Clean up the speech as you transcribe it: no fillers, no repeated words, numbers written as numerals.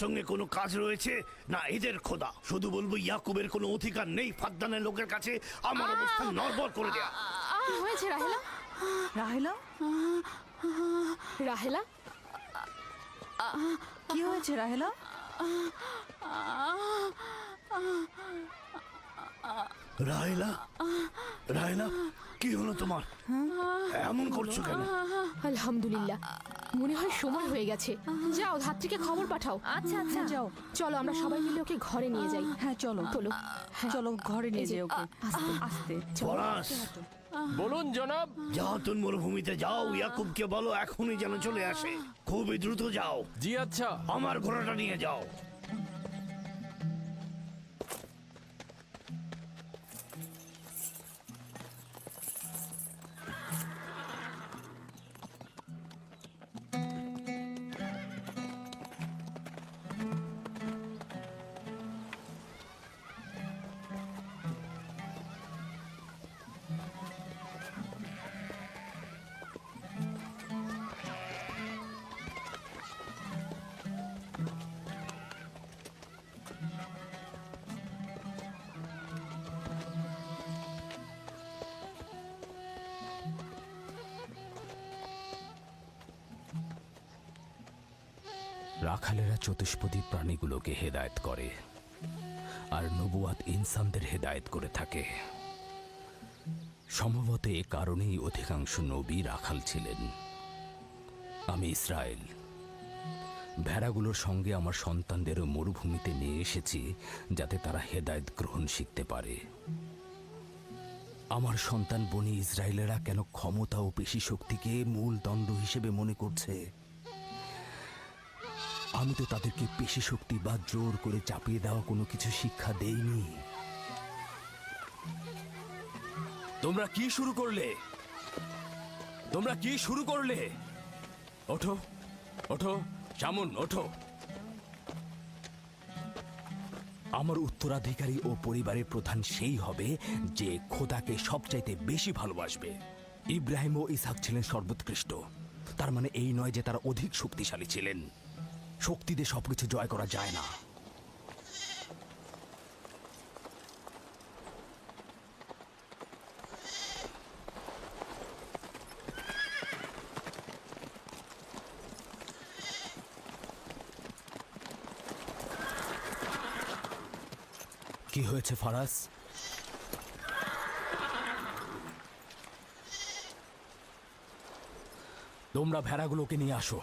সঙ্গে কোনো কাজ রয়েছে না এদের খোদা? শুধু বলবো ইয়াকুবের কোনো অধিকার নেই ফাদ্দানের লোকের কাছে আমার অবস্থান নড়বড় করে দেয়া। কি হয়েছে রাহেলা? রাহেলা, রাহেলা, কি হয়েছে রাহেলা? রাহেলা, রাহেলা, কি হলো তোমার? এমন করছো কেন? আলহামদুলিল্লাহ, মনে হয় সময় হয়ে গেছে। যাও ধাত্রীকে খবর পাঠাও। আচ্ছা আচ্ছা, যাও, চলো আমরা সবাই মিলে ওকে ঘরে নিয়ে যাই। হ্যাঁ চলো চলো, চলো ঘরে নিয়ে এই যে, যাই ওকে। আস্তে। আস্তে পলাশ, বলুন জনাব। যাও তুমি মরুভূমিতে যাও, ইয়াকুবকে বলো এখনই যেন চলে আসে। খুবই দ্রুত যাও। জি আচ্ছা। আমার ঘোড়াটা নিয়ে যাও। রাখালেরা চতুষ্পদী প্রাণীগুলোকে হেদায়েত করে, আর নবুয়াত ইনসানদের হেদায়েত করে থাকে। সম্ভবত এ কারণেই অধিকাংশ নবী রাখাল ছিলেন। আমি ইসরায়েল ভেড়াগুলোর সঙ্গে আমার সন্তানদেরও মরুভূমিতে নিয়ে এসেছি, যাতে তারা হেদায়েত গ্রহণ শিখতে পারে। আমার সন্তান বনি ইসরায়েলেরা কেন ক্ষমতা ও পেশি শক্তিকে মূল দণ্ড হিসেবে মনে করছে? আমি তো তাদেরকে পেশি শক্তি বা জোর করে চাপিয়ে দেওয়া কোনো কিছু শিক্ষা দেইনি। তোমরা কি শুরু করলে? তোমরা কি শুরু করলে? ওঠো, ওঠো শামুন, ওঠো। আমার উত্তরাধিকারী ও পরিবারের প্রধান সেই হবে যে খোদাকে সবচাইতে বেশি ভালোবাসবে। ইব্রাহিম ও ইসহাক ছিলেন সর্বোৎকৃষ্ট। তার মানে এই নয় যে তারা অধিক শক্তিশালী ছিলেন। শক্তি দিয়ে সবকিছু জয় করা যায় না। কি হয়েছে ফারাজ? তোমরা ভেড়াগুলোকে নিয়ে আসো।